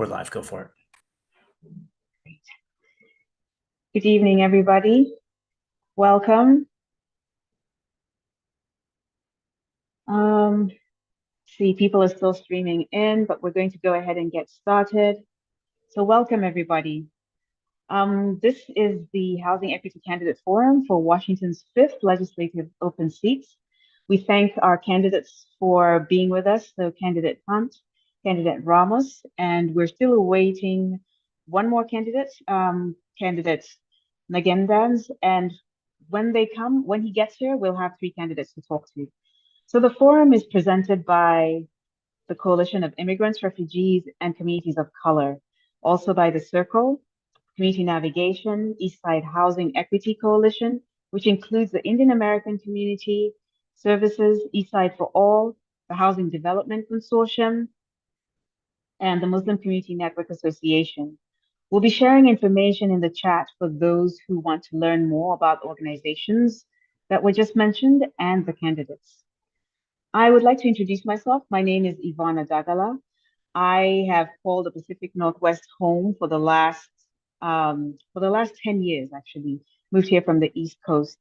We're live, go for it. Good evening, everybody. Welcome. See, people are still streaming in, but we're going to go ahead and get started. So welcome, everybody. This is the Housing Equity Candidate Forum for Washington's 5th Legislative Open Seats. We thank our candidates for being with us, so candidate Hunt, candidate Ramos, and we're still awaiting one more candidate, candidate Magendanz, and when he gets here, we'll have 3 candidates to talk to. So the forum is presented by the Coalition of Immigrants, Refugees, and Communities of Color, also by the CIRCC, Community Navigation, Eastside Housing Equity Coalition, which includes the Indian American Community Services, Eastside for All, the Housing Development Consortium, and the Muslim Community Network Association. We'll be sharing information in the chat for those who want to learn more about organizations that were just mentioned and the candidates. I would like to introduce myself. My name is Ivana Dagala. I have called the Pacific Northwest home for the last 10 years, actually. Moved here from the East Coast.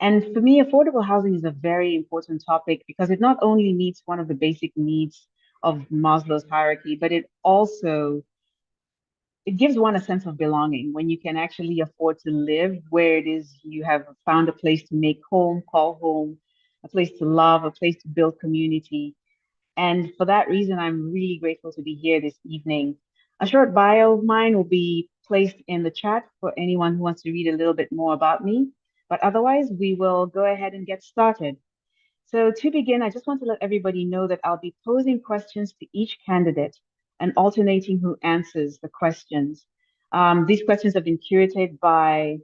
And for me, affordable housing is a very important topic because it not only meets one of the basic needs of Maslow's hierarchy, but it gives one a sense of belonging when you can actually afford to live where it is you have found a place to make home, call home, a place to love, a place to build community. And for that reason, I'm really grateful to be here this evening. A short bio of mine will be placed in the chat for anyone who wants to read a little bit more about me. But otherwise, we will go ahead and get started. So to begin, I just want to let everybody know that I'll be posing questions to each candidate and alternating who answers the questions. These questions have been curated by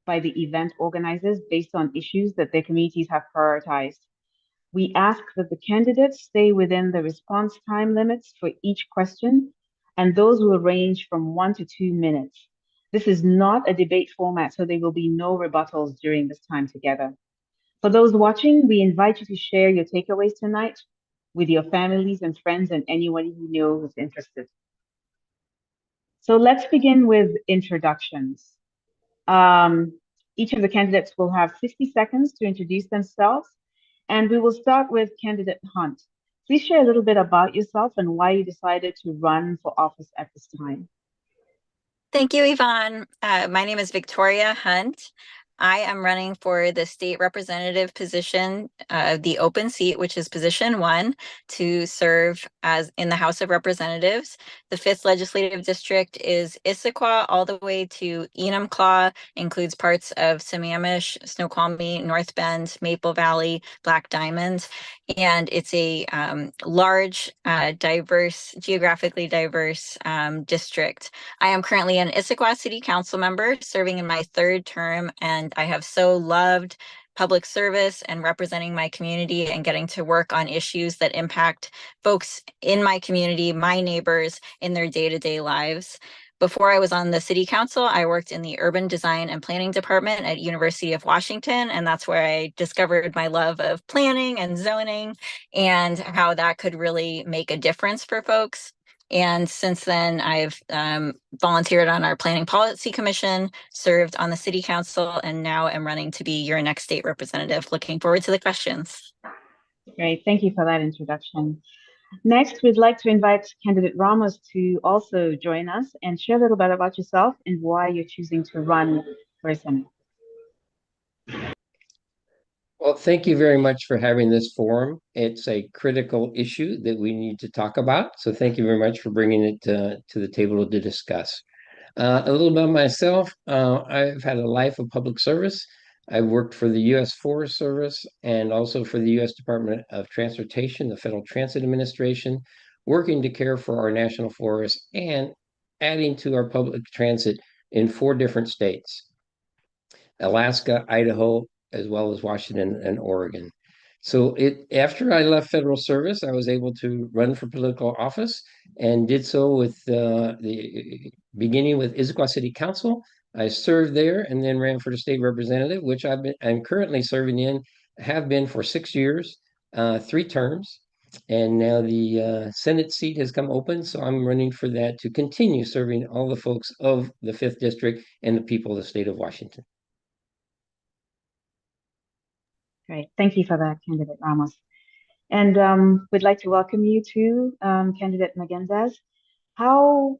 the event organizers based on issues that their communities have prioritized. We ask that the candidates stay within the response time limits for each question, and those will range from 1 to 2 minutes. This is not a debate format, so there will be no rebuttals during this time together. For those watching, we invite you to share your takeaways tonight with your families and friends and anyone you know who's interested. So let's begin with introductions. Each of the candidates will have 60 seconds to introduce themselves, and we will start with candidate Hunt. Please share a little bit about yourself and why you decided to run for office at this time. Thank you, Yvonne. My name is Victoria Hunt. I am running for the state representative position, the open seat, which is position 1, to serve as in the House of Representatives. The 5th legislative district is Issaquah all the way to Enumclaw, includes parts of Sammamish, Snoqualmie, North Bend, Maple Valley, Black Diamond, and it's a large, geographically diverse district. I am currently an Issaquah City Council member serving in my 3rd term, and I have so loved public service and representing my community and getting to work on issues that impact folks in my community, my neighbors, in their day-to-day lives. Before I was on the city council, I worked in the urban design and planning department at University of Washington, and that's where I discovered my love of planning and zoning and how that could really make a difference for folks. And since then, I've volunteered on our Planning Policy Commission, served on the City Council, and now am running to be your next state representative. Looking forward to the questions. Great, thank you for that introduction. Next, we'd like to invite candidate Ramos to also join us and share a little bit about yourself and why you're choosing to run for Senate. Well, thank you very much for having this forum. It's a critical issue that we need to talk about. So thank you very much for bringing it to the table to discuss. A little about myself. I've had a life of public service. I've worked for the U.S. Forest Service and also for the U.S. Department of Transportation, the Federal Transit Administration, working to care for our national forests and adding to our public transit in 4 different states: Alaska, Idaho, as well as Washington and Oregon. So after I left federal service, I was able to run for political office and did so with beginning with Issaquah City Council. I served there and then ran for the state representative, which I'm currently serving in, have been for 6 years, 3 terms. And now the Senate seat has come open, so I'm running for that to continue serving all the folks of the 5th District and the people of the state of Washington. Great. Thank you for that, candidate Ramos. And we'd like to welcome you to candidate Magendanz. How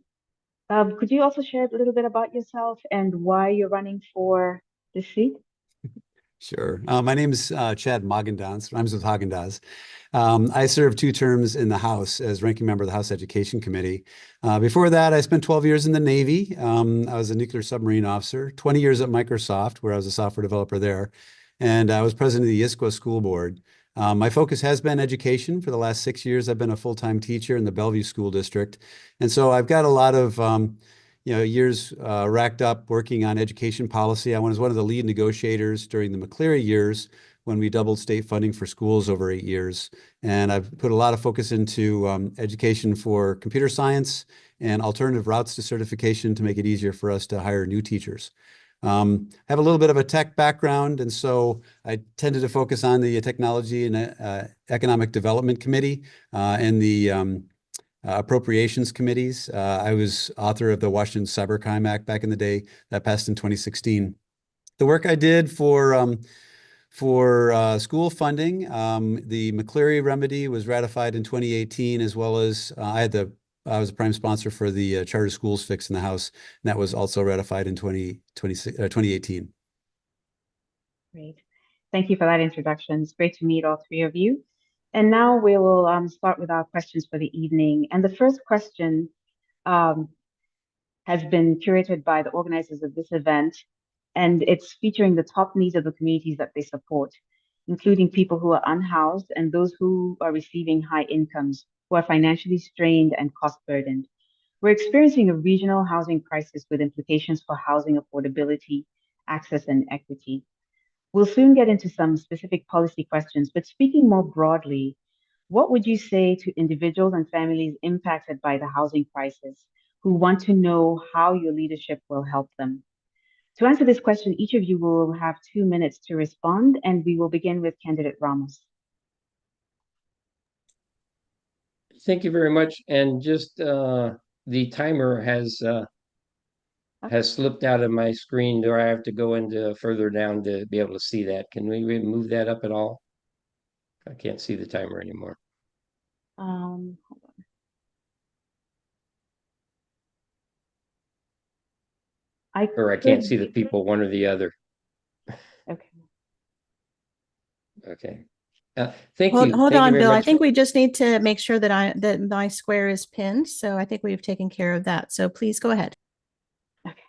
could you also share a little bit about yourself and why you're running for this seat? Sure. My name is Chad Magendanz. Rhymes with Hagendas. I served 2 terms in the House as ranking member of the House Education Committee. Before that, I spent 12 years in the Navy. I was a nuclear submarine officer, 20 years at Microsoft, where I was a software developer there. And I was president of the ISCO School Board. My focus has been education. For the last 6 years, I've been a full-time teacher in the Bellevue School District. And so I've got a lot of years racked up working on education policy. I was one of the lead negotiators during the McCleary years when we doubled state funding for schools over 8 years. And I've put a lot of focus into education for computer science and alternative routes to certification to make it easier for us to hire new teachers. I have a little bit of a tech background, and so I tended to focus on the Technology and Economic Development Committee and the appropriations committees. I was author of the Washington Cybercrime Act back in the day that passed in 2016. The work I did for school funding, the McCleary remedy was ratified in 2018, as well as I was a prime sponsor for the charter schools fix in the House, and that was also ratified in 2018. Great. Thank you for that introduction. It's great to meet all 3 of you. And now we will start with our questions for the evening. And the first question has been curated by the organizers of this event, and it's featuring the top needs of the communities that they support, including people who are unhoused and those who are receiving high incomes, who are financially strained and cost burdened. We're experiencing a regional housing crisis with implications for housing affordability, access, and equity. We'll soon get into some specific policy questions, but speaking more broadly, what would you say to individuals and families impacted by the housing crisis who want to know how your leadership will help them? To answer this question, each of you will have 2 minutes to respond, and we will begin with candidate Ramos. Thank you very much. And just the timer has slipped out of my screen. Do I have to go into further down to be able to see that? Can we move that up at all? I can't see the timer anymore. Hold on. I can't see the people, one or the other. Okay. Okay. Thank you. Hold Thank on, you very Bill. I much. think we just need to make sure that my square is pinned. So I think we've taken care of that. So please go ahead. Okay.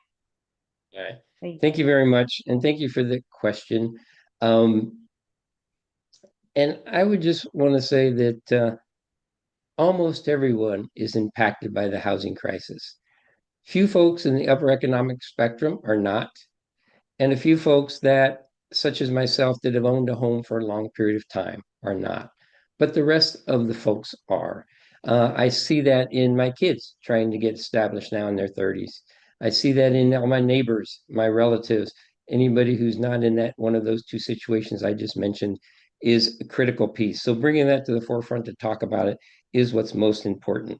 All right. Thank you very much. And thank you for the question. And I would just want to say that almost everyone is impacted by the housing crisis. Few folks in the upper economic spectrum are not, and a few folks that, such as myself, that have owned a home for a long period of time are not. But the rest of the folks are. I see that in my kids trying to get established now in their 30s. I see that in all my neighbors, my relatives, anybody who's not in that one of those 2 situations I just mentioned is a critical piece. So bringing that to the forefront to talk about it is what's most important.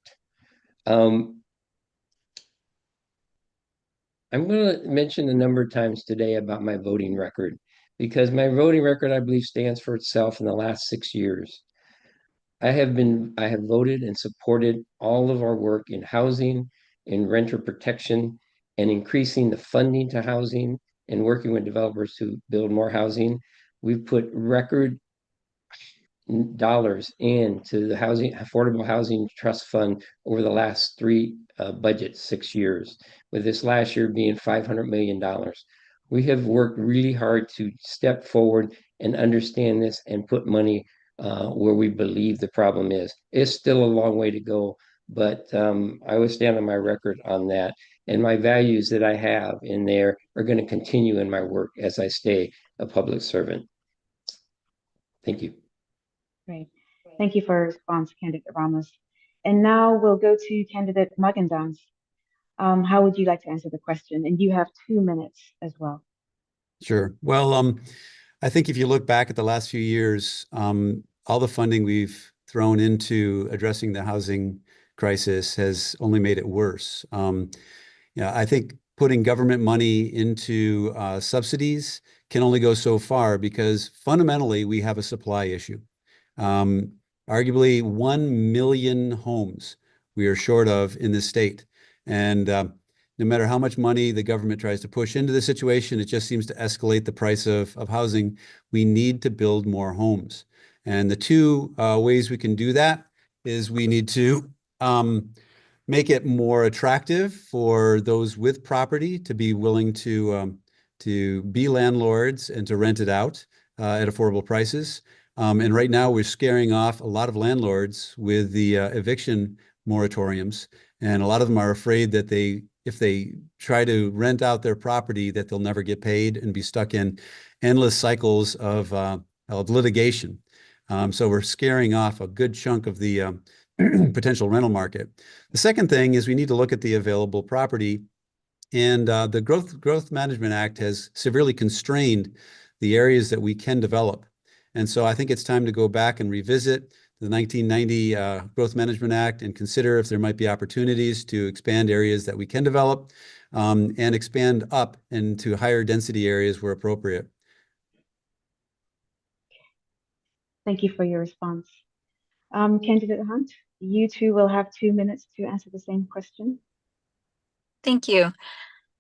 I'm going to mention a number of times today about my voting record, because my voting record, I believe, stands for itself in the last 6 years. I have voted and supported all of our work in housing, in renter protection, and increasing the funding to housing and working with developers to build more housing. We've put record dollars into the affordable housing trust fund over the last 3 budgets, 6 years, with this last year being $500 million. We have worked really hard to step forward and understand this and put money where we believe the problem is. It's still a long way to go, but I would stand on my record on that. And my values that I have in there are going to continue in my work as I stay a public servant. Thank you. Great. Thank you for your response, candidate Ramos. And now we'll go to candidate Magendanz. How would you like to answer the question? And you have 2 minutes as well. Sure. Well, I think if you look back at the last few years, all the funding we've thrown into addressing the housing crisis has only made it worse. Yeah, I think putting government money into subsidies can only go so far because fundamentally we have a supply issue. Arguably 1 million homes we are short of in this state. And no matter how much money the government tries to push into the situation, it just seems to escalate the price of housing. We need to build more homes. And the two ways we can do that is we need to make it more attractive for those with property to be willing to be landlords and to rent it out at affordable prices. And right now we're scaring off a lot of landlords with the eviction moratoriums. And a lot of them are afraid that if they try to rent out their property, that they'll never get paid and be stuck in endless cycles of litigation. So we're scaring off a good chunk of the potential rental market. The second thing is we need to look at the available property, and the Growth Management Act has severely constrained the areas that we can develop. And so I think it's time to go back and revisit the 1990 Growth Management Act and consider if there might be opportunities to expand areas that we can develop and expand up into higher density areas where appropriate. Thank you for your response. Candidate Hunt, you two will have 2 minutes to answer the same question. Thank you.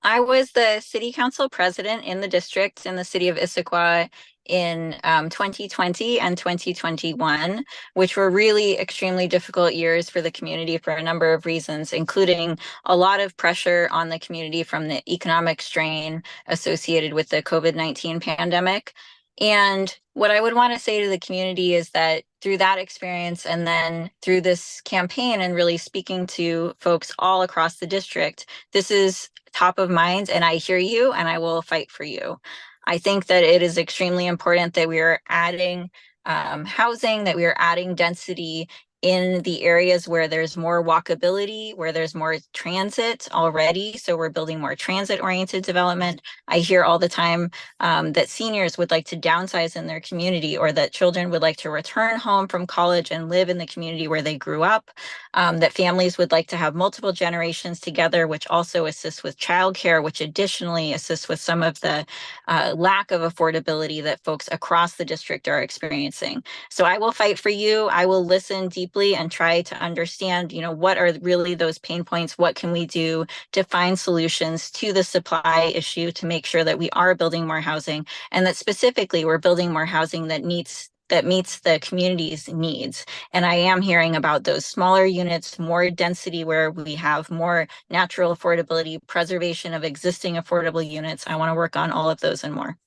I was the city council president in the district in the city of Issaquah in 2020 and 2021, which were really extremely difficult years for the community for a number of reasons, including a lot of pressure on the community from the economic strain associated with the COVID-19 pandemic. And what I would want to say to the community is that through that experience and then through this campaign and really speaking to folks all across the district, this is top of mind, and I hear you and I will fight for you. I think that it is extremely important that we are adding housing, that we are adding density in the areas where there's more walkability, where there's more transit already. So we're building more transit-oriented development. I hear all the time that seniors would like to downsize in their community, or that children would like to return home from college and live in the community where they grew up, that families would like to have multiple generations together, which also assists with childcare, which additionally assists with some of the lack of affordability that folks across the district are experiencing. So I will fight for you. I will listen deeply and try to understand, what are really those pain points? What can we do to find solutions to the supply issue to make sure that we are building more housing, and that specifically we're building more housing that meets the community's needs. And I am hearing about those smaller units, more density where we have more natural affordability, preservation of existing affordable units. I want to work on all of those and more.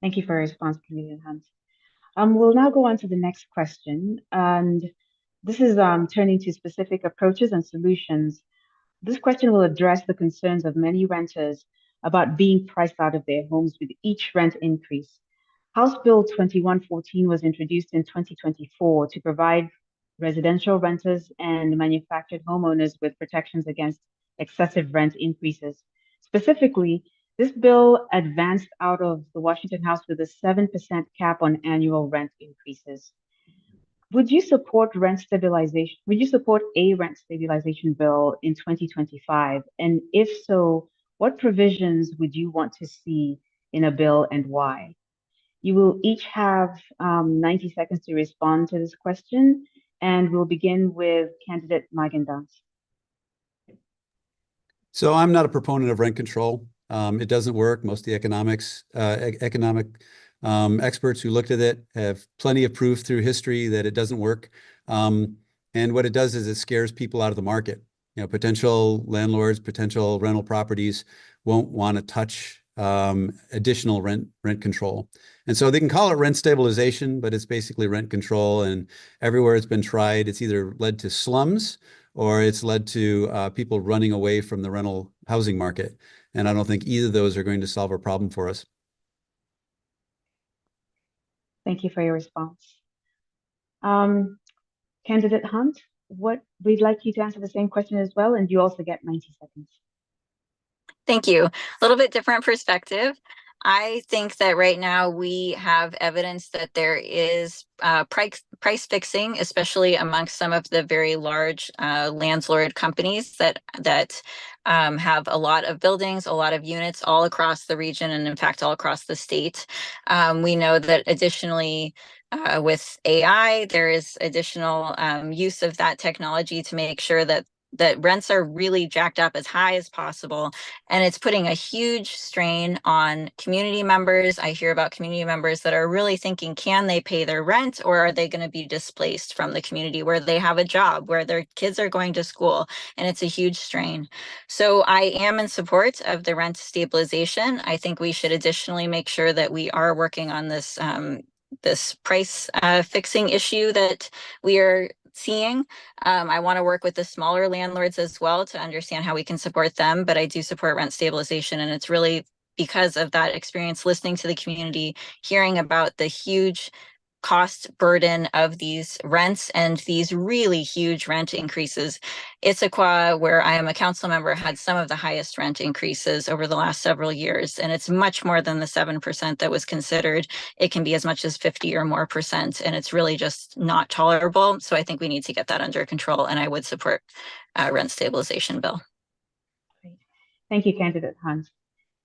Thank you for your response, Candidate Hunt. We'll now go on to the next question, and this is turning to specific approaches and solutions. This question will address the concerns of many renters about being priced out of their homes with each rent increase. House Bill 2114 was introduced in 2024 to provide residential renters and manufactured homeowners with protections against excessive rent increases. Specifically, this bill advanced out of the Washington House with a 7% cap on annual rent increases. Would you support rent stabilization? Would you support a rent stabilization bill in 2025? And if so, what provisions would you want to see in a bill and why? You will each have 90 seconds to respond to this question, and we'll begin with candidate Magendanz. So I'm not a proponent of rent control. It doesn't work. Most of the economic experts who looked at it have plenty of proof through history that it doesn't work. And what it does is it scares people out of the market. Potential landlords, potential rental properties won't want to touch additional rent control. And so they can call it rent stabilization, but it's basically rent control. And everywhere it's been tried, it's either led to slums or it's led to people running away from the rental housing market. And I don't think either of those are going to solve our problem for us. Thank you for your response. Candidate Hunt, we'd like you to answer the same question as well, and you also get 90 seconds. Thank you. A little bit different perspective. I think that right now we have evidence that there is price fixing, especially amongst some of the very large landlord companies that have a lot of buildings, a lot of units all across the region, and in fact all across the state. We know that additionally, with AI, there is additional use of that technology to make sure that rents are really jacked up as high as possible. And it's putting a huge strain on community members. I hear about community members that are really thinking, can they pay their rent, or are they going to be displaced from the community where they have a job, where their kids are going to school? And it's a huge strain. So I am in support of the rent stabilization. I think we should additionally make sure that we are working on this this price fixing issue that we are seeing. I want to work with the smaller landlords as well to understand how we can support them, but I do support rent stabilization. And it's really because of that experience, listening to the community, hearing about the huge cost burden of these rents and these really huge rent increases. Issaquah, where I am a council member, had some of the highest rent increases over the last several years, and it's much more than the 7% that was considered. It can be as much as 50 or more percent, and it's really just not tolerable. So I think we need to get that under control, and I would support a rent stabilization bill. Great. Thank you, Candidate Hunt.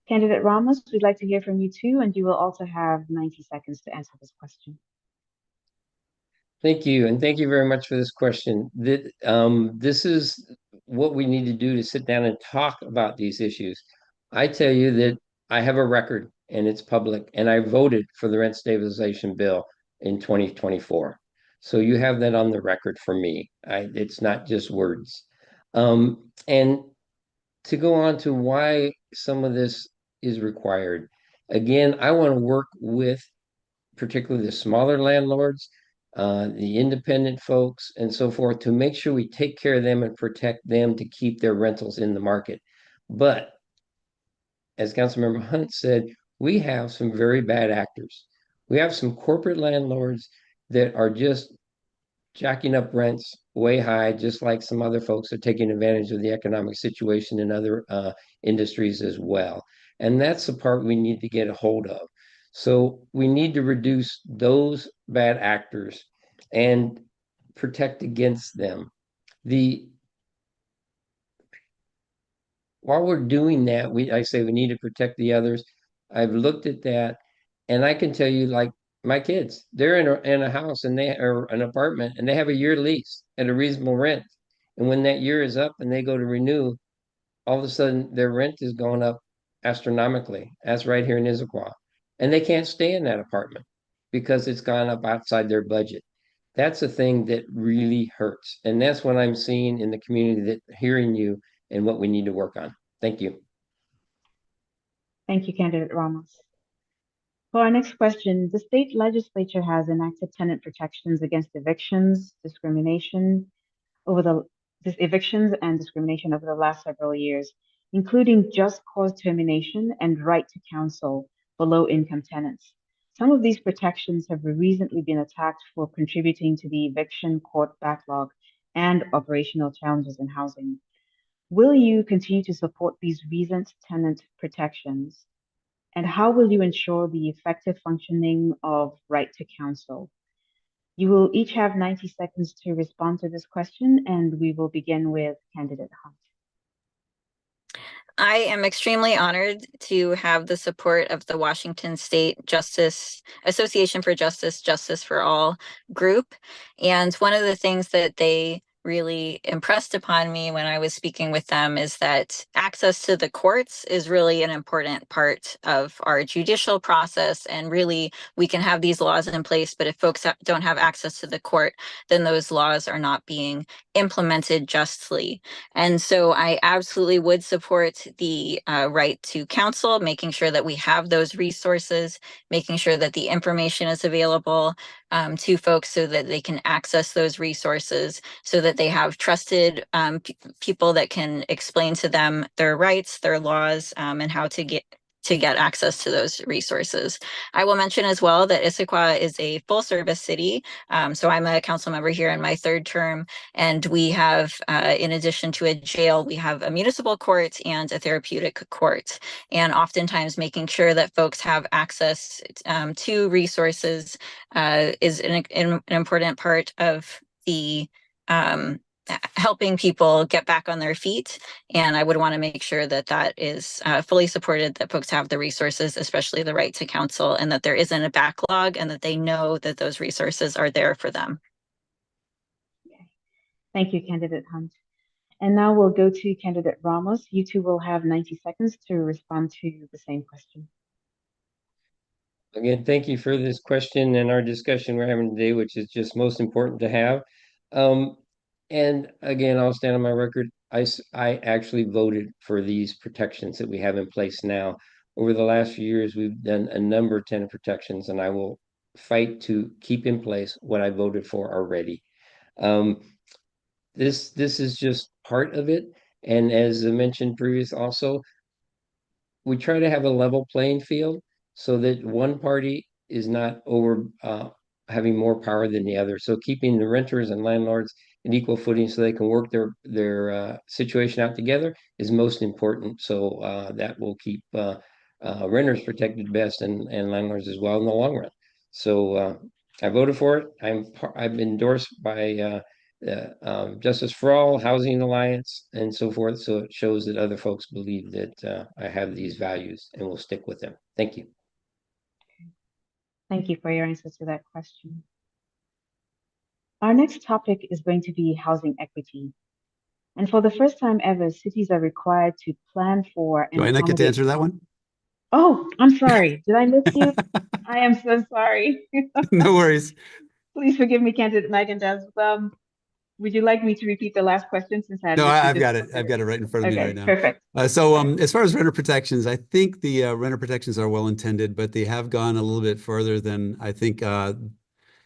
Candidate Ramos, we'd like to hear from you too, and you will also have 90 seconds to answer this question. Thank you, and thank you very much for this question. This is what we need to do to sit down and talk about these issues. I tell you that I have a record, and it's public, and I voted for the rent stabilization bill in 2024. So you have that on the record for me. It's not just words. And to go on to why some of this is required, again, I want to work with particularly the smaller landlords, the independent folks, and so forth, to make sure we take care of them and protect them to keep their rentals in the market. But as Councilmember Hunt said, we have some very bad actors. We have some corporate landlords that are just jacking up rents way high, just like some other folks are taking advantage of the economic situation in other industries as well. And that's the part we need to get a hold of. So we need to reduce those bad actors and protect against them. While we're doing that, I say we need to protect the others. I've looked at that, and I can tell you, like my kids, they're in a house and or an apartment, and they have a year lease at a reasonable rent. And when that year is up and they go to renew, all of a sudden their rent is going up astronomically. That's right here in Issaquah. And they can't stay in that apartment because it's gone up outside their budget. That's a thing that really hurts. And that's what I'm seeing in the community, that hearing you and what we need to work on. Thank you. Thank you, Candidate Ramos. For our next question, the state legislature has enacted tenant protections against evictions and discrimination over the last several years, including just cause termination and right to counsel for low-income tenants. Some of these protections have recently been attacked for contributing to the eviction court backlog and operational challenges in housing. Will you continue to support these recent tenant protections? And how will you ensure the effective functioning of right to counsel? You will each have 90 seconds to respond to this question, and we will begin with Candidate Hunt. I am extremely honored to have the support of the Washington State Association for Justice, Justice for All group. And one of the things that they really impressed upon me when I was speaking with them is that access to the courts is really an important part of our judicial process. And really, we can have these laws in place, but if folks don't have access to the court, then those laws are not being implemented justly. And so I absolutely would support the right to counsel, making sure that we have those resources, making sure that the information is available to folks so that they can access those resources, so that they have trusted people that can explain to them their rights, their laws, and how to to get access to those resources. I will mention as well that Issaquah is a full service city. So I'm a council member here in my third term, and we have, in addition to a jail, we have a municipal court and a therapeutic court. And oftentimes making sure that folks have access to resources is an important part of the helping people get back on their feet. And I would want to make sure that that is fully supported, that folks have the resources, especially the right to counsel, and that there isn't a backlog, and that they know that those resources are there for them. Okay. Thank you, Candidate Hunt. And now we'll go to Candidate Ramos. You two will have 90 seconds to respond to the same question. Again, thank you for this question and our discussion we're having today, which is just most important to have. And again, I'll stand on my record. I actually voted for these protections that we have in place now. Over the last few years, we've done a number of tenant protections, and I will fight to keep in place what I voted for already. This is just part of it. And as I mentioned previous also, we try to have a level playing field so that one party is not over having more power than the other. So keeping the renters and landlords in equal footing so they can work their situation out together is most important. So that will keep renters protected best, and landlords as well in the long run. So I voted for it. I've been endorsed by Justice for All, Housing Alliance, and so forth. So it shows that other folks believe that I have these values and will stick with them. Thank you. Thank you for your answer to that question. Our next topic is going to be housing equity. And for the first time ever, cities are required to plan for and Do I not get to accommodate. answer that one? Oh, I'm sorry. Did I miss you? I am so sorry. No worries. Please forgive me, Candidate Magendanz. Would you like me to repeat the last question since I had No, missed you I've just got it. before? I've got it right in front of me Okay, right now. perfect. So as far as renter protections, I think the renter protections are well intended, but they have gone a little bit further than I think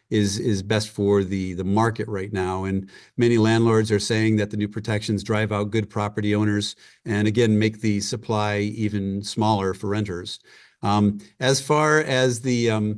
is best for the market right now. And many landlords are saying that the new protections drive out good property owners and again make the supply even smaller for renters. As far as the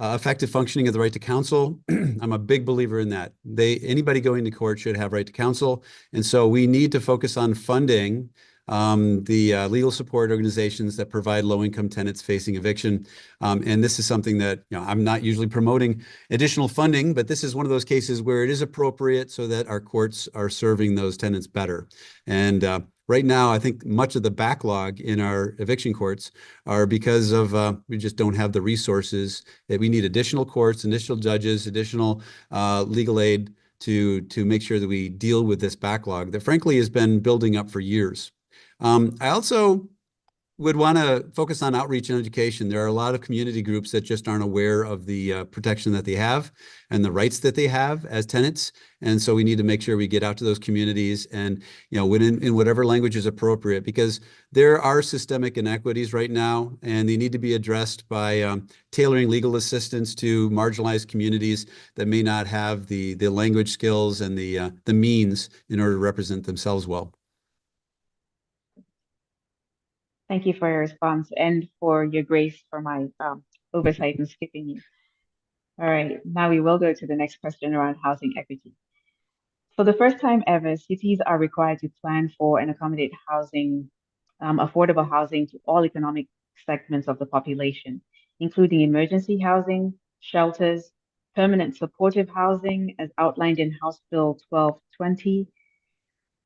effective functioning of the right to counsel, I'm a big believer in that. Anybody going to court should have right to counsel, and so we need to focus on funding the legal support organizations that provide low-income tenants facing eviction. And this is something that, I'm not usually promoting additional funding, but this is one of those cases where it is appropriate so that our courts are serving those tenants better. And right now, I think much of the backlog in our eviction courts are because of we just don't have the resources that we need. Additional courts, additional judges, additional legal aid to make sure that we deal with this backlog that frankly has been building up for years. I also would want to focus on outreach and education. There are a lot of community groups that just aren't aware of the protection that they have and the rights that they have as tenants. And so we need to make sure we get out to those communities and, when in whatever language is appropriate, because there are systemic inequities right now, and they need to be addressed by tailoring legal assistance to marginalized communities that may not have the language skills and the means in order to represent themselves well. Thank you for your response and for your grace for my oversight and skipping you. All right, now we will go to the next question around housing equity. For the first time ever, cities are required to plan for and accommodate housing, affordable housing to all economic segments of the population, including emergency housing, shelters, permanent supportive housing, as outlined in House Bill 1220.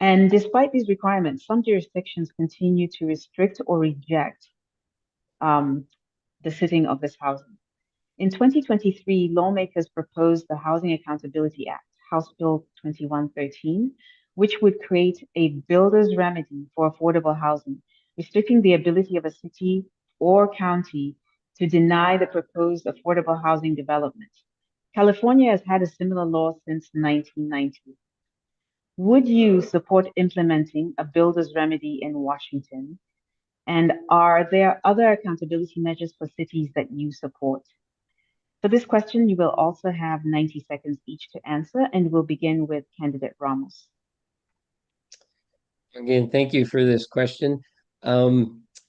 And despite these requirements, some jurisdictions continue to restrict or reject the sitting of this housing. In 2023, lawmakers proposed the Housing Accountability Act, House Bill 2113, which would create a builder's remedy for affordable housing, restricting the ability of a city or county to deny the proposed affordable housing development. California has had a similar law since 1990. Would you support implementing a builder's remedy in Washington? And are there other accountability measures for cities that you support? For this question, you will also have 90 seconds each to answer, and we'll begin with candidate Ramos. Again, thank you for this question.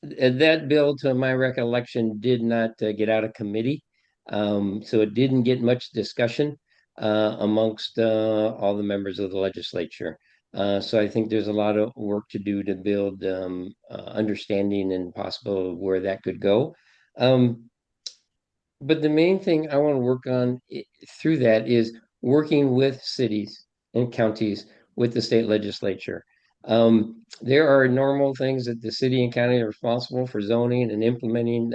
that bill, to my recollection, did not get out of committee. So it didn't get much discussion amongst all the members of the legislature. So I think there's a lot of work to do to build understanding and possible where that could go. But the main thing I want to work on through that is working with cities and counties with the state legislature. There are normal things that the city and county are responsible for zoning and implementing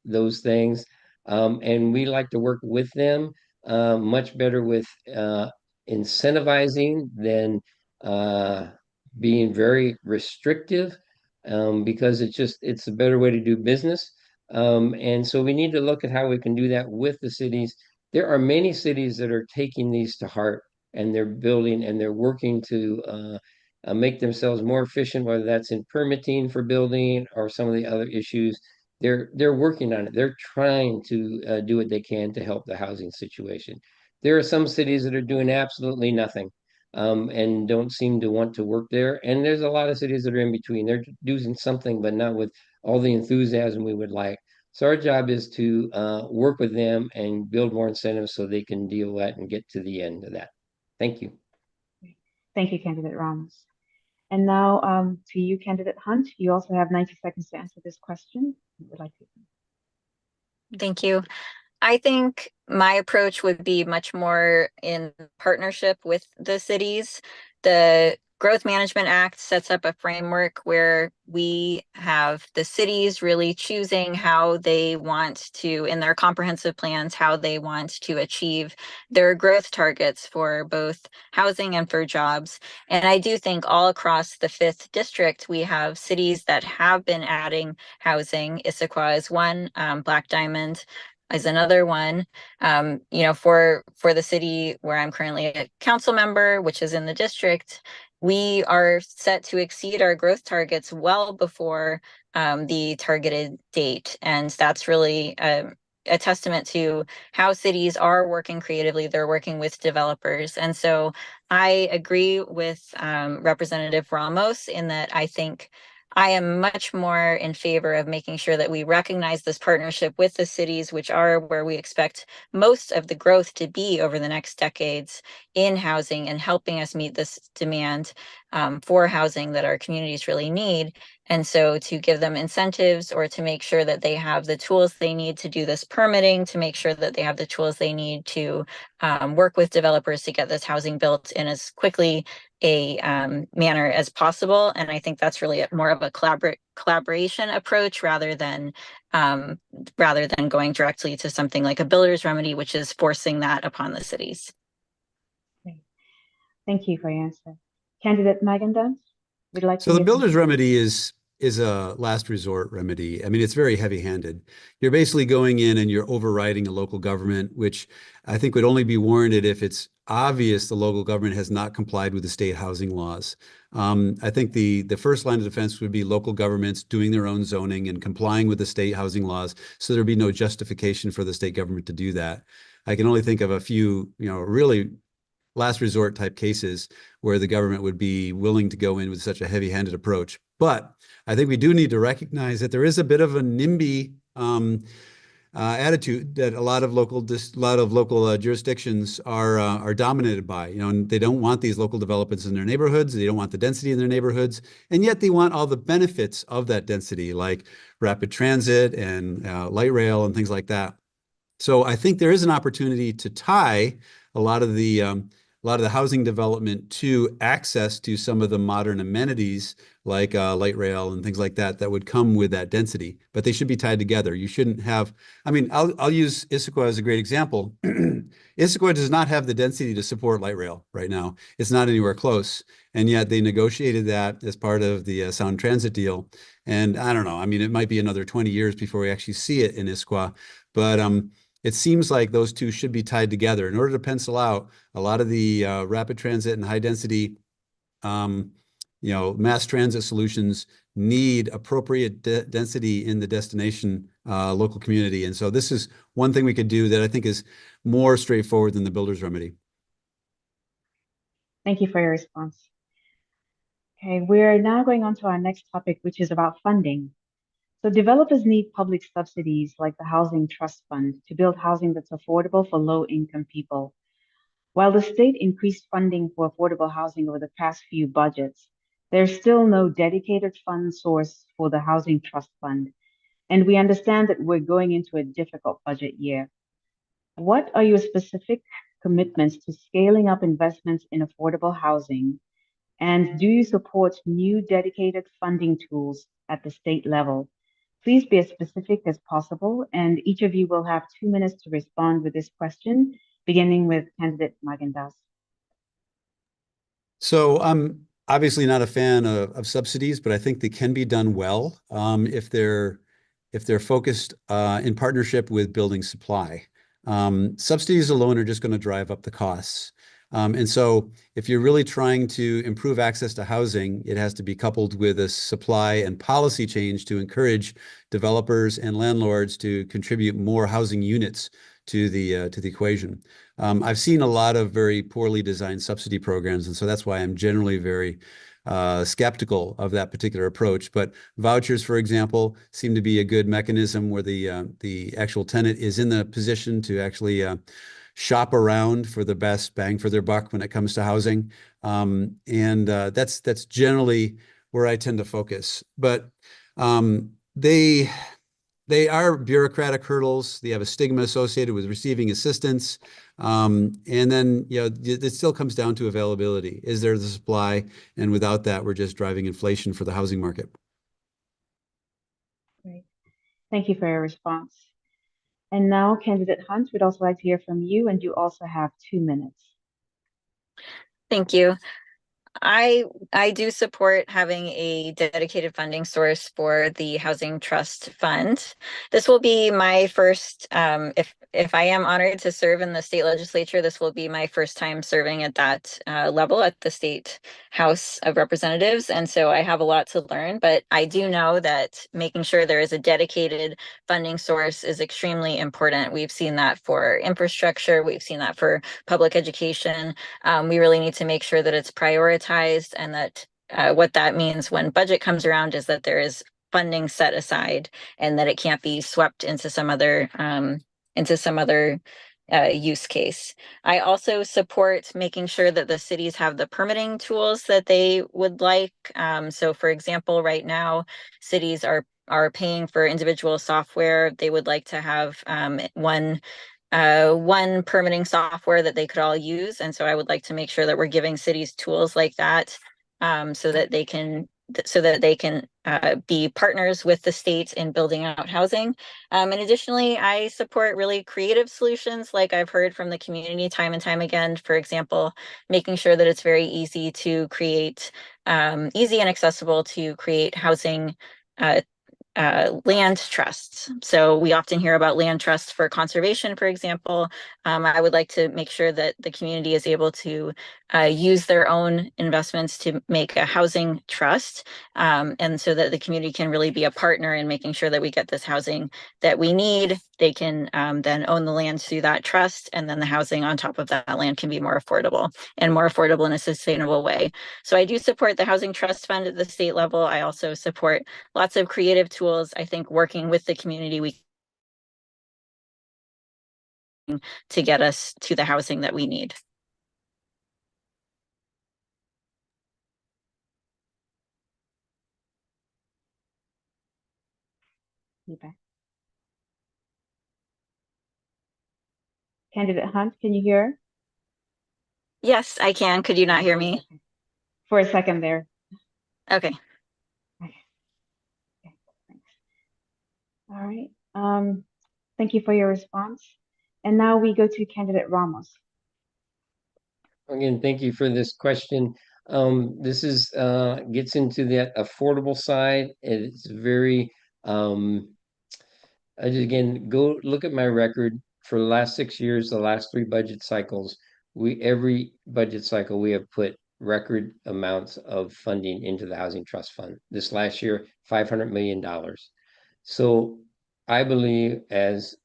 those things. And we like to work with them much better with incentivizing than being very restrictive, because it's a better way to do business. And so we need to look at how we can do that with the cities. There are many cities that are taking these to heart, and they're building and they're working to make themselves more efficient, whether that's in permitting for building or some of the other issues. They're working on it. They're trying to do what they can to help the housing situation. There are some cities that are doing absolutely nothing, and don't seem to want to work there. And there's a lot of cities that are in between. They're doing something, but not with all the enthusiasm we would like. So our job is to work with them and build more incentives so they can deal with that and get to the end of that. Thank you. Thank you, Candidate Ramos. And now to you, Candidate Hunt. You also have 90 seconds to answer this question. Would like to. Thank you. I think my approach would be much more in partnership with the cities. The Growth Management Act sets up a framework where we have the cities really choosing how they want to, in their comprehensive plans, how they want to achieve their growth targets for both housing and for jobs. And I do think all across the 5th district, we have cities that have been adding housing. Issaquah is one, Black Diamond is another one. For the city where I'm currently a council member, which is in the district, we are set to exceed our growth targets well before the targeted date. And that's really a testament to how cities are working creatively. They're working with developers. And so I agree with Representative Ramos in that I think I am much more in favor of making sure that we recognize this partnership with the cities, which are where we expect most of the growth to be over the next decades in housing and helping us meet this demand for housing that our communities really need. And so to give them incentives or to make sure that they have the tools they need to do this permitting, to make sure that they have the tools they need to work with developers to get this housing built in as quickly a manner as possible. And I think that's really more of a collaboration approach rather than going directly to something like a builder's remedy, which is forcing that upon the cities. Okay. Thank you for your answer. Candidate Magendanz, would like to. So the builder's remedy is a last resort remedy. I mean, it's very heavy-handed. You're basically going in and you're overriding a local government, which I think would only be warranted if it's obvious the local government has not complied with the state housing laws. I think the first line of defense would be local governments doing their own zoning and complying with the state housing laws, so there'd be no justification for the state government to do that. I can only think of a few, really last resort type cases where the government would be willing to go in with such a heavy-handed approach. But I think we do need to recognize that there is a bit of a NIMBY attitude that a lot of local jurisdictions are dominated by. And they don't want these local developments in their neighborhoods. They don't want the density in their neighborhoods, and yet they want all the benefits of that density, like rapid transit and light rail and things like that. So I think there is an opportunity to tie a lot of the housing development to access to some of the modern amenities like light rail and things like that would come with that density, but they should be tied together. You shouldn't have, I'll use Issaquah as a great example. Issaquah does not have the density to support light rail right now. It's not anywhere close. And yet they negotiated that as part of the Sound Transit deal. And I don't know, it might be another 20 years before we actually see it in Issaquah, but it seems like those two should be tied together in order to pencil out a lot of the rapid transit and high density, mass transit solutions need appropriate density in the destination local community. And so this is one thing we could do that I think is more straightforward than the builder's remedy. Thank you for your response. Okay, we're now going on to our next topic, which is about funding. So developers need public subsidies like the Housing Trust Fund to build housing that's affordable for low-income people. While the state increased funding for affordable housing over the past few budgets, there's still no dedicated fund source for the Housing Trust Fund. And we understand that we're going into a difficult budget year. What are your specific commitments to scaling up investments in affordable housing? And do you support new dedicated funding tools at the state level? Please be as specific as possible, and each of you will have 2 minutes to respond with this question, beginning with candidate Magendanz. So I'm obviously not a fan of subsidies, but I think they can be done well if they're focused in partnership with building supply. Subsidies alone are just going to drive up the costs. And so if you're really trying to improve access to housing, it has to be coupled with a supply and policy change to encourage developers and landlords to contribute more housing units to the equation. I've seen a lot of very poorly designed subsidy programs, and so that's why I'm generally very skeptical of that particular approach. But vouchers, for example, seem to be a good mechanism where the actual tenant is in the position to actually shop around for the best bang for their buck when it comes to housing. That's generally where I tend to focus. But they are bureaucratic hurdles. They have a stigma associated with receiving assistance. And then, it still comes down to availability. Is there the supply? And without that, we're just driving inflation for the housing market. Great. Thank you for your response. And now, candidate Hunt, we'd also like to hear from you, and you also have 2 minutes. Thank you. I do support having a dedicated funding source for the Housing Trust Fund. This will be my first, if I am honored to serve in the state legislature, this will be my first time serving at that level at the State House of Representatives. And so I have a lot to learn, but I do know that making sure there is a dedicated funding source is extremely important. We've seen that for infrastructure. We've seen that for public education. We really need to make sure that it's prioritized, and that what that means when budget comes around is that there is funding set aside and that it can't be swept into some other use case. I also support making sure that the cities have the permitting tools that they would like. So for example, right now, cities are paying for individual software. They would like to have one permitting software that they could all use. And so I would like to make sure that we're giving cities tools like that, so that they can be partners with the state in building out housing. And additionally, I support really creative solutions, like I've heard from the community time and time again. For example, making sure that it's very easy to create, easy and accessible to create housing land trusts. So we often hear about land trusts for conservation, for example. I would like to make sure that the community is able to use their own investments to make a housing trust, and so that the community can really be a partner in making sure that we get this housing that we need. They can then own the land through that trust, and then the housing on top of that land can be more affordable in a sustainable way. So I do support the Housing Trust Fund at the state level. I also support lots of creative tools. I think working with the community, we to get us to the housing that we need. Okay. Candidate Hunt, can you hear? Yes, I can. Could you not hear me? For a second there. Okay. Okay, thanks. All right. Thank you for your response. And now we go to candidate Ramos. Again, thank you for this question. This is gets into that affordable side. It's very again, go look at my record for the last 6 years, the last 3 budget cycles. Every budget cycle we have put record amounts of funding into the Housing Trust Fund. This last year, $500 million. So I believe, as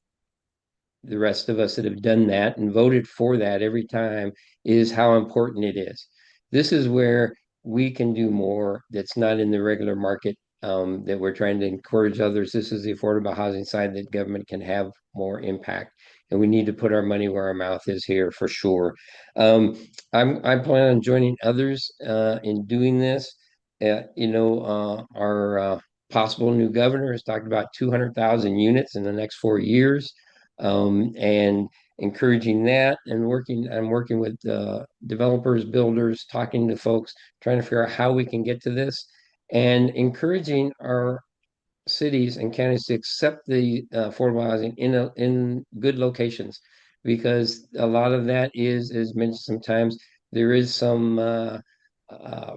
the rest of us that have done that and voted for that every time, is how important it is. This is where we can do more that's not in the regular market that we're trying to encourage others. This is the affordable housing side that government can have more impact. And we need to put our money where our mouth is here for sure. I plan on joining others in doing this. Our possible new governor has talked about 200,000 units in the next 4 years, and encouraging that, and I'm working with developers, builders, talking to folks, trying to figure out how we can get to this, and encouraging our cities and counties to accept the affordable housing in good locations, because a lot of that is mentioned sometimes. There is some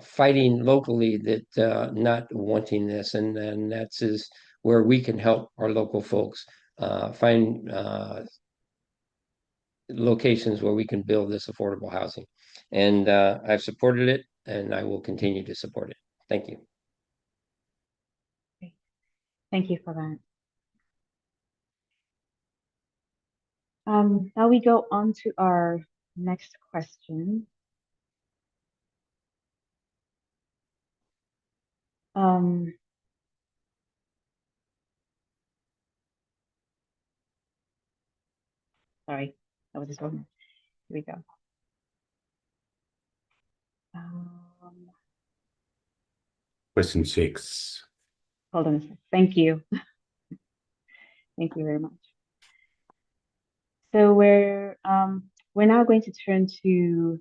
fighting locally that not wanting this, and that's is where we can help our local folks find locations where we can build this affordable housing. And I've supported it, and I will continue to support it. Thank you. Thank you for that. Now we go on to our next question. Sorry, that was just one. Here we go. Question 6. Hold on a sec. Thank you. Thank you very much. So we're now going to turn to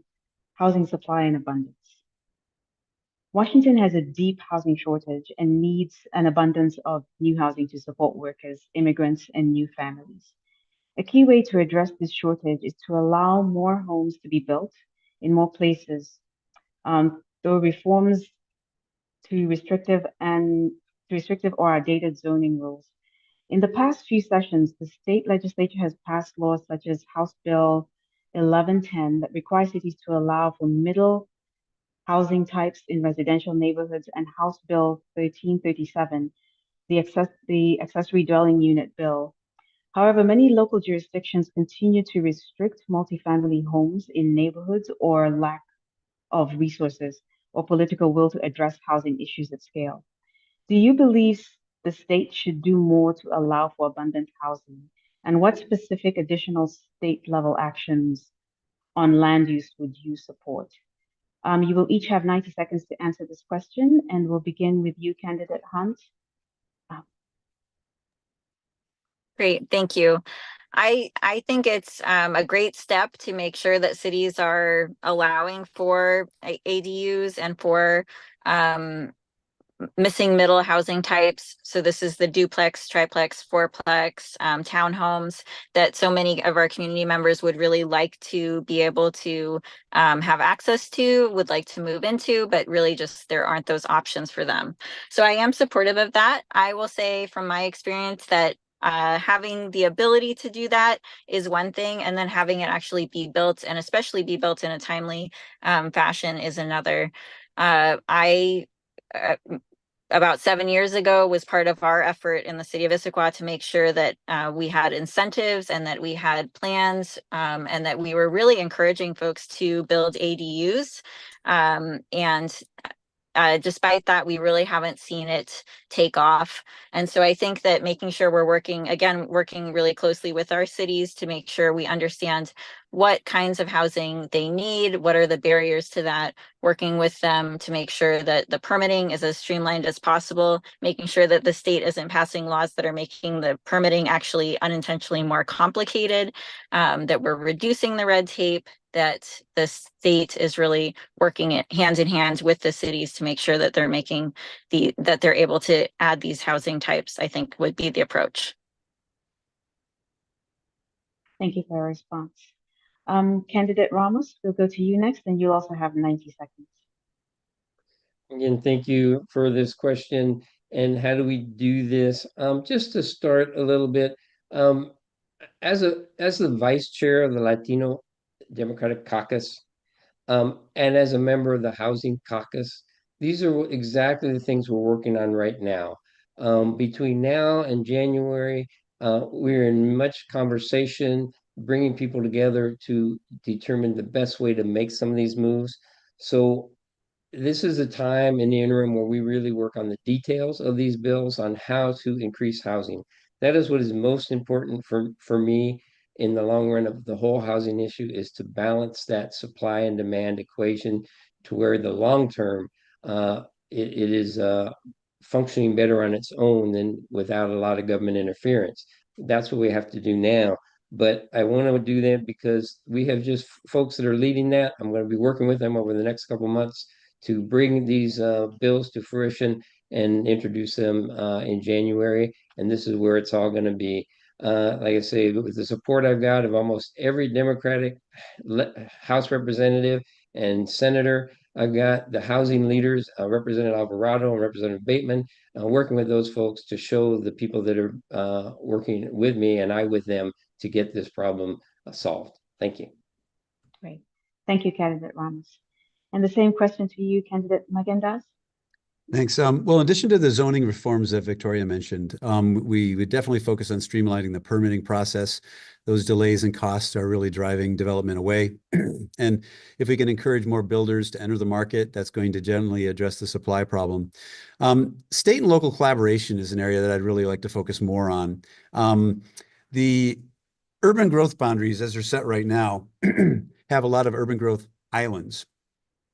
housing supply and abundance. Washington has a deep housing shortage and needs an abundance of new housing to support workers, immigrants, and new families. A key way to address this shortage is to allow more homes to be built in more places, through reforms to restrictive or outdated zoning rules. In the past few sessions, the state legislature has passed laws such as House Bill 1110 that require cities to allow for middle housing types in residential neighborhoods, and House Bill 1337, the accessory dwelling unit bill. However, many local jurisdictions continue to restrict multifamily homes in neighborhoods or lack of resources or political will to address housing issues at scale. Do you believe the state should do more to allow for abundant housing? And what specific additional state level actions on land use would you support? You will each have 90 seconds to answer this question, and we'll begin with you, candidate Hunt. Great, thank you. I think it's a great step to make sure that cities are allowing for ADUs and for missing middle housing types. So this is the duplex, triplex, fourplex, townhomes that so many of our community members would really like to be able to have access to, would like to move into, but really just there aren't those options for them. So I am supportive of that. I will say from my experience that having the ability to do that is one thing, and then having it actually be built, and especially be built in a timely fashion, is another. About 7 years ago was part of our effort in the city of Issaquah to make sure that we had incentives and that we had plans, and that we were really encouraging folks to build ADUs. Despite that, we really haven't seen it take off. And so I think that making sure we're working really closely with our cities to make sure we understand what kinds of housing they need, what are the barriers to that, working with them to make sure that the permitting is as streamlined as possible, making sure that the state isn't passing laws that are making the permitting actually unintentionally more complicated, that we're reducing the red tape, that the state is really working hand in hand with the cities to make sure that they're able to add these housing types, I think would be the approach. Thank you for your response. Candidate Ramos, we'll go to you next, and you'll also have 90 seconds. Again, thank you for this question. And how do we do this? Just to start a little bit, as the vice chair of the Latino Democratic Caucus, and as a member of the Housing Caucus, these are exactly the things we're working on right now. Between now and January, we're in much conversation, bringing people together to determine the best way to make some of these moves. So this is a time in the interim where we really work on the details of these bills on how to increase housing. That is what is most important for me in the long run of the whole housing issue, is to balance that supply and demand equation to where the long term it is functioning better on its own than without a lot of government interference. That's what we have to do now. But I want to do that because we have just folks that are leading that. I'm going to be working with them over the next couple of months to bring these bills to fruition and introduce them in January. And this is where it's all going to be. Like I say, with the support I've got of almost every Democratic House representative and senator, I've got the housing leaders, Representative Alvarado and Representative Bateman, working with those folks to show the people that are working with me and I with them to get this problem solved. Thank you. Great. Thank you, candidate Ramos. And the same question to you, candidate Magendanz. Thanks. Well, in addition to the zoning reforms that Victoria mentioned, we would definitely focus on streamlining the permitting process. Those delays and costs are really driving development away. And if we can encourage more builders to enter the market, that's going to generally address the supply problem. State and local collaboration is an area that I'd really like to focus more on. The urban growth boundaries, as they're set right now, have a lot of urban growth islands.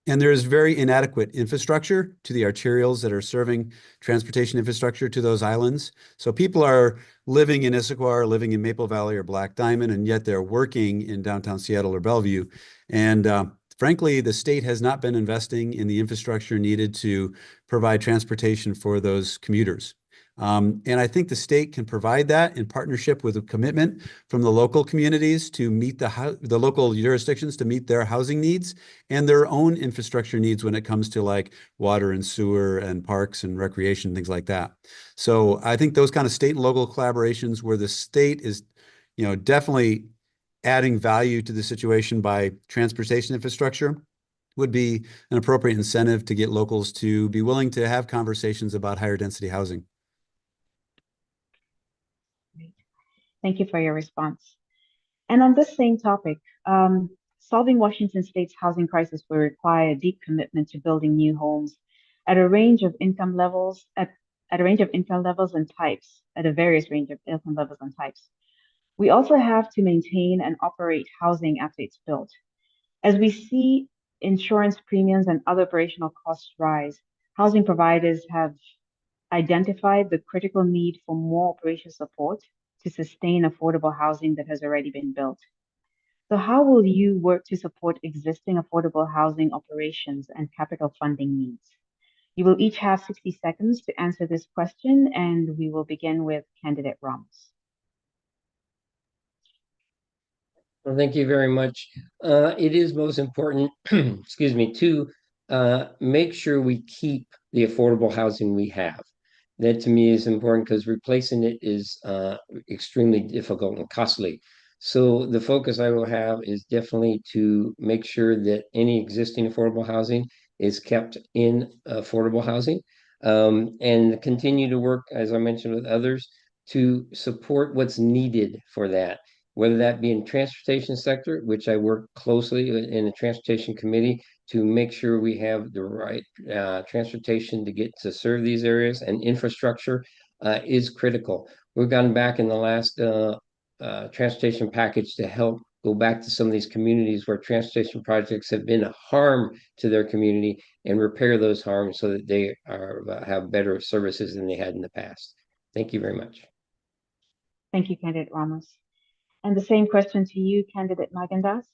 And there is very inadequate infrastructure to the arterials that are serving transportation infrastructure to those islands. So people are living in Issaquah, living in Maple Valley or Black Diamond, and yet they're working in downtown Seattle or Bellevue. And frankly, the state has not been investing in the infrastructure needed to provide transportation for those commuters. And I think the state can provide that in partnership with a commitment from the local communities to meet the local jurisdictions to meet their housing needs and their own infrastructure needs when it comes to like water and sewer and parks and recreation, things like that. So I think those kind of state and local collaborations where the state is, definitely adding value to the situation by transportation infrastructure would be an appropriate incentive to get locals to be willing to have conversations about higher density housing. Thank you for your response. And on this same topic, solving Washington State's housing crisis will require a deep commitment to building new homes at a range of income levels, at a various range of income levels and types. We also have to maintain and operate housing after it's built. As we see insurance premiums and other operational costs rise, housing providers have identified the critical need for more operational support to sustain affordable housing that has already been built. So how will you work to support existing affordable housing operations and capital funding needs? You will each have 60 seconds to answer this question, and we will begin with candidate Ramos. Well, thank you very much. It is most important, excuse me, to make sure we keep the affordable housing we have. That to me is important because replacing it is extremely difficult and costly. So the focus I will have is definitely to make sure that any existing affordable housing is kept in affordable housing, and continue to work, as I mentioned, with others to support what's needed for that, whether that be in transportation sector, which I work closely in the transportation committee to make sure we have the right transportation to get to serve these areas, and infrastructure is critical. We've gone back in the last transportation package to help go back to some of these communities where transportation projects have been a harm to their community and repair those harms so that they have better services than they had in the past. Thank you very much. Thank you, candidate Ramos. And the same question to you, candidate Magendanz.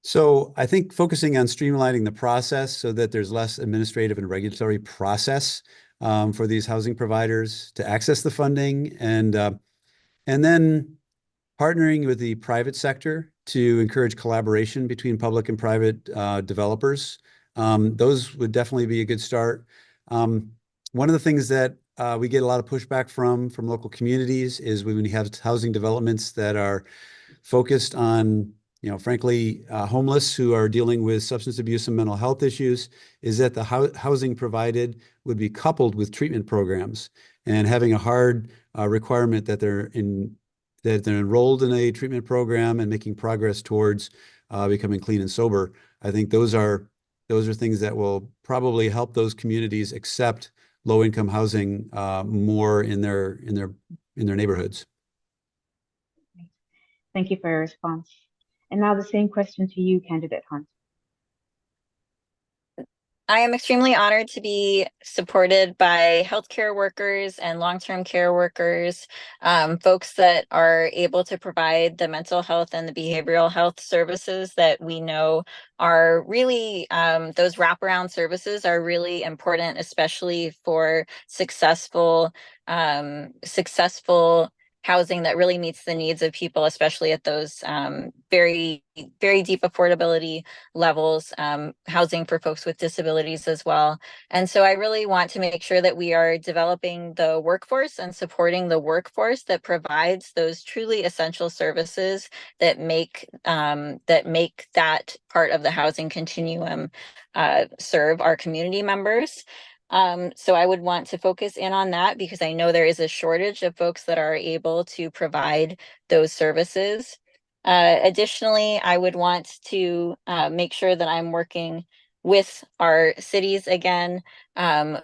So I think focusing on streamlining the process so that there's less administrative and regulatory process for these housing providers to access the funding, and then partnering with the private sector to encourage collaboration between public and private developers. Those would definitely be a good start. One of the things that we get a lot of pushback from local communities is when you have housing developments that are focused on, frankly, homeless who are dealing with substance abuse and mental health issues, is that the housing provided would be coupled with treatment programs, and having a hard requirement that they're enrolled in a treatment program and making progress towards becoming clean and sober. I think those are those are things that will probably help those communities accept low-income housing more in their neighborhoods. Thank you for your response. And now the same question to you, candidate Hunt. I am extremely honored to be supported by healthcare workers and long-term care workers, folks that are able to provide the mental health and the behavioral health services that we know are really, those wraparound services are really important, especially for successful housing that really meets the needs of people, especially at those very, very deep affordability levels, housing for folks with disabilities as well. And so I really want to make sure that we are developing the workforce and supporting the workforce that provides those truly essential services that make that part of the housing continuum serve our community members. So I would want to focus in on that because I know there is a shortage of folks that are able to provide those services. Additionally, I would want to make sure that I'm working with our cities again.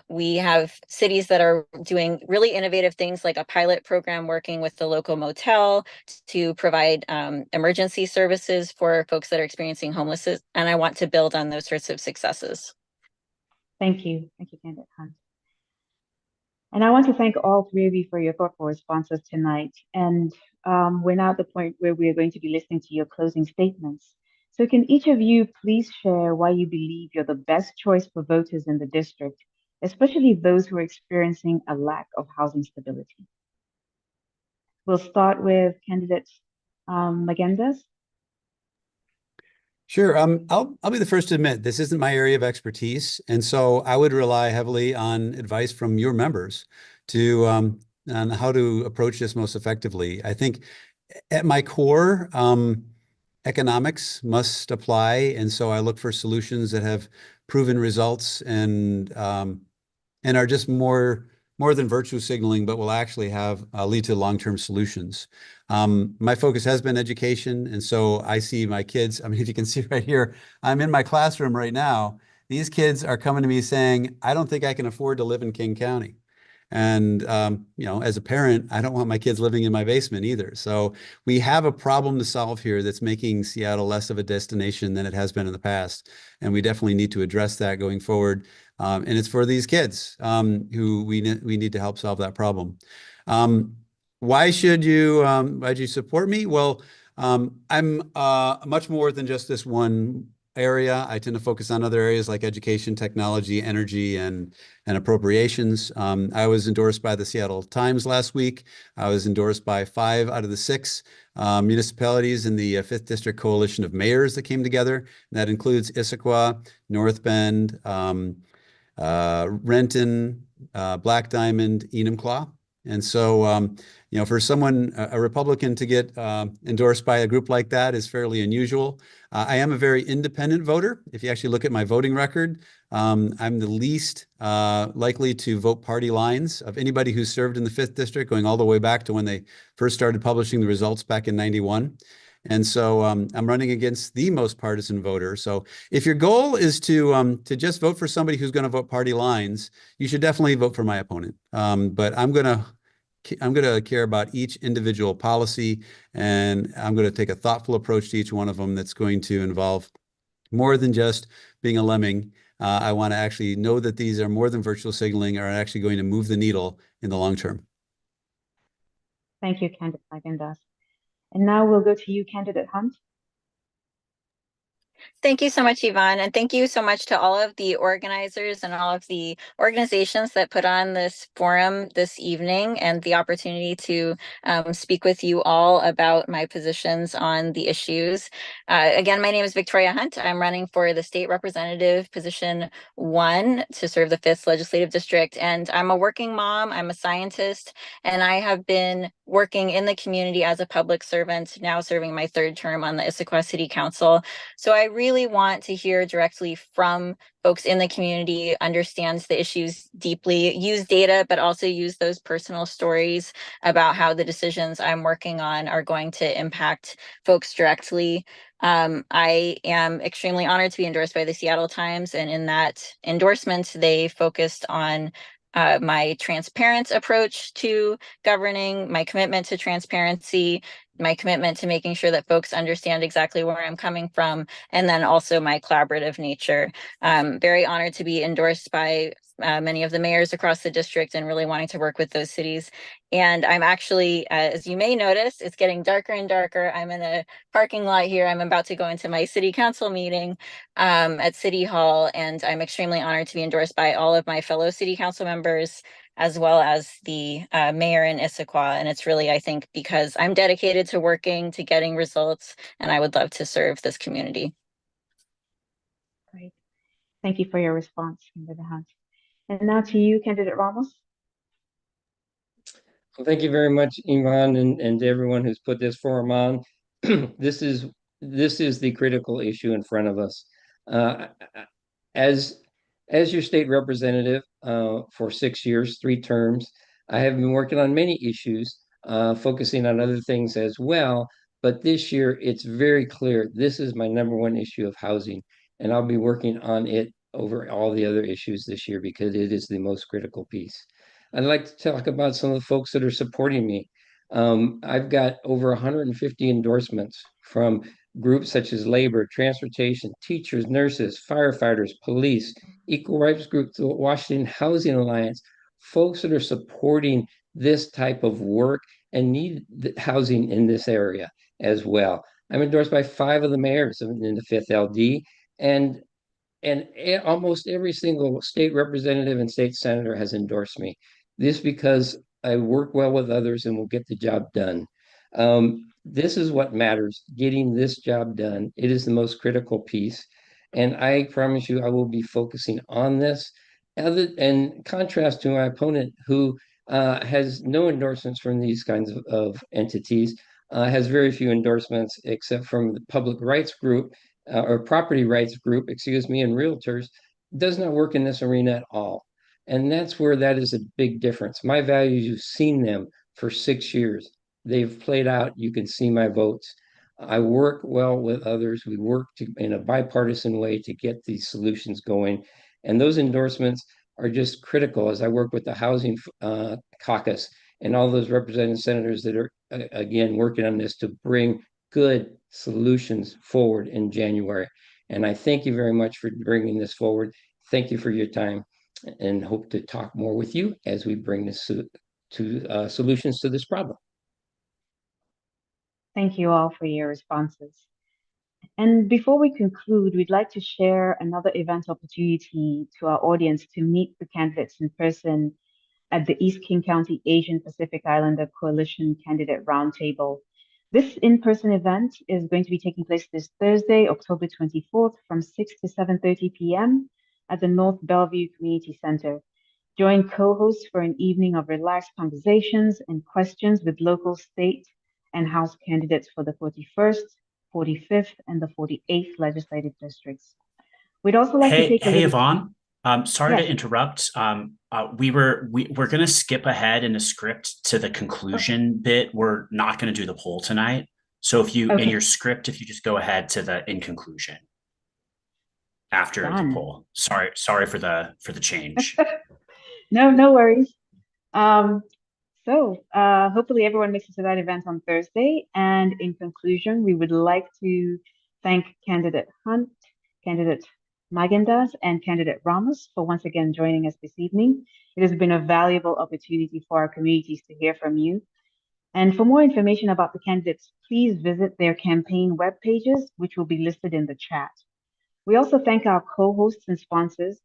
We have cities that are doing really innovative things like a pilot program working with the local motel to provide emergency services for folks that are experiencing homelessness. And I want to build on those sorts of successes. Thank you, candidate Hunt. And I want to thank all three of you for your thoughtful responses tonight. And we're now at the point where we are going to be listening to your closing statements. So can each of you please share why you believe you're the best choice for voters in the district, especially those who are experiencing a lack of housing stability? We'll start with candidate Magendanz. Sure. I'll be the first to admit this isn't my area of expertise, and so I would rely heavily on advice from your members to on how to approach this most effectively. I think at my core, economics must apply, and so I look for solutions that have proven results and are just more than virtue signaling, but will actually have lead to long-term solutions. My focus has been education, and so I see my kids. I mean, if you can see right here, I'm in my classroom right now. These kids are coming to me saying, "I don't think I can afford to live in King County." And you know, as a parent, I don't want my kids living in my basement either. So we have a problem to solve here that's making Seattle less of a destination than it has been in the past, and we definitely need to address that going forward. And it's for these kids who we need to help solve that problem. Why should you support me? Well, I'm much more than just this one area. I tend to focus on other areas like education, technology, energy, and appropriations. I was endorsed by the Seattle Times last week. I was endorsed by 5 out of the 6 municipalities in the 5th District Coalition of Mayors that came together. And that includes Issaquah, North Bend, Renton, Black Diamond, Enumclaw. And so, you know, for someone, a Republican to get endorsed by a group like that is fairly unusual. I am a very independent voter. If you actually look at my voting record, I'm the least likely to vote party lines of anybody who's served in the 5th District, going all the way back to when they first started publishing the results back in '91. And so I'm running against the most partisan voter. So if your goal is to just vote for somebody who's going to vote party lines, you should definitely vote for my opponent. But I'm going to care about each individual policy, and I'm going to take a thoughtful approach to each one of them that's going to involve more than just being a lemming. I want to actually know that these are more than virtual signaling, are actually going to move the needle in the long term. Thank you, candidate Magendanz. And now we'll go to you, candidate Hunt. Thank you so much, Yvonne. And thank you so much to all of the organizers and all of the organizations that put on this forum this evening and the opportunity to speak with you all about my positions on the issues. Again, my name is Victoria Hunt. I'm running for the state representative position 1 to serve the 5th legislative district. And I'm a working mom, I'm a scientist, and I have been working in the community as a public servant, now serving my third term on the Issaquah City Council. So I really want to hear directly from folks in the community, understands the issues deeply, use data, but also use those personal stories about how the decisions I'm working on are going to impact folks directly. I am extremely honored to be endorsed by the Seattle Times, and in that endorsement, they focused on my transparent approach to governing, my commitment to transparency, my commitment to making sure that folks understand exactly where I'm coming from, and then also my collaborative nature. Very honored to be endorsed by many of the mayors across the district and really wanting to work with those cities. And I'm actually, as you may notice, it's getting darker and darker. I'm in a parking lot here. I'm about to go into my city council meeting at City Hall, and I'm extremely honored to be endorsed by all of my fellow city council members, as well as the mayor in Issaquah. And it's really, I think, because I'm dedicated to working, to getting results, and I would love to serve this community. Great. Thank you for your response, Candidate Hunt. And now to you, Candidate Ramos. Well, thank you very much, Ivan, and to everyone who's put this forum on. This is the critical issue in front of us. As your state representative for 6 years, 3 terms, I have been working on many issues, focusing on other things as well. But this year, it's very clear this is my #1 issue of housing, and I'll be working on it over all the other issues this year because it is the most critical piece. I'd like to talk about some of the folks that are supporting me. I've got over 150 endorsements from groups such as labor, transportation, teachers, nurses, firefighters, police, equal rights groups, the Washington Housing Alliance, folks that are supporting this type of work and need housing in this area as well. I'm endorsed by 5 of the mayors in the 5th LD, and almost every single state representative and state senator has endorsed me. This because I work well with others and will get the job done. This is what matters, getting this job done. It is the most critical piece. And I promise you, I will be focusing on this. In contrast to my opponent, who has no endorsements from these kinds of entities, has very few endorsements except from the public rights group or property rights group, excuse me, and realtors, does not work in this arena at all. And that's where that is a big difference. My values, you've seen them for 6 years. They've played out. You can see my votes. I work well with others. We work in a bipartisan way to get these solutions going. And those endorsements are just critical as I work with the Housing Caucus and all those representative senators that are, again, working on this to bring good solutions forward in January. And I thank you very much for bringing this forward. Thank you for your time, and hope to talk more with you as we bring this to solutions to this problem. Thank you all for your responses. And before we conclude, we'd like to share another event opportunity to our audience to meet the candidates in person at the East King County Asian Pacific Islander Coalition Candidate Roundtable. This in-person event is going to be taking place this Thursday, October 24th from 6 to 7:30 p.m. at the North Bellevue Community Center. Join co-hosts for an evening of relaxed conversations and questions with local, state, and House candidates for the 41st, 45th, and the 48th legislative districts. We'd also like to take a Hey, little... Yvonne. Sorry Yes. to interrupt. We're going to skip ahead in the script to the conclusion bit. We're not going to do the poll tonight. So if you, in your script, if you just go ahead to the in conclusion after the poll. Sorry for the change. No worries. So hopefully everyone makes it to that event on Thursday. And in conclusion, we would like to thank Candidate Hunt, Candidate Magendanz, and Candidate Ramos for once again joining us this evening. It has been a valuable opportunity for our communities to hear from you. And for more information about the candidates, please visit their campaign web pages, which will be listed in the chat. We also thank our co-hosts and sponsors,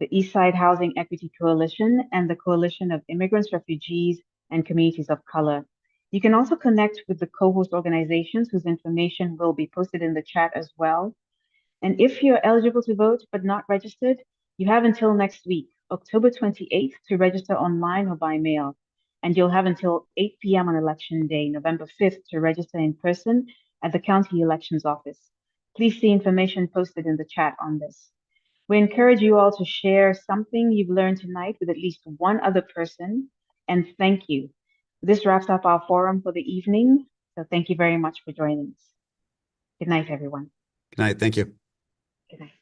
the Eastside Housing Equity Coalition and the Coalition of Immigrants, Refugees, and Communities of Color. You can also connect with the co-host organizations whose information will be posted in the chat as well. And if you're eligible to vote but not registered, you have until next week, October 28th, to register online or by mail. and you'll have until 8 p.m. on election day, November 5th, to register in person at the county elections office. Please see information posted in the chat on this. We encourage you all to share something you've learned tonight with at least one other person, and thank you. This wraps up our forum for the evening, so thank you very much for joining us. Good night, everyone. Good night. Thank you. Good night.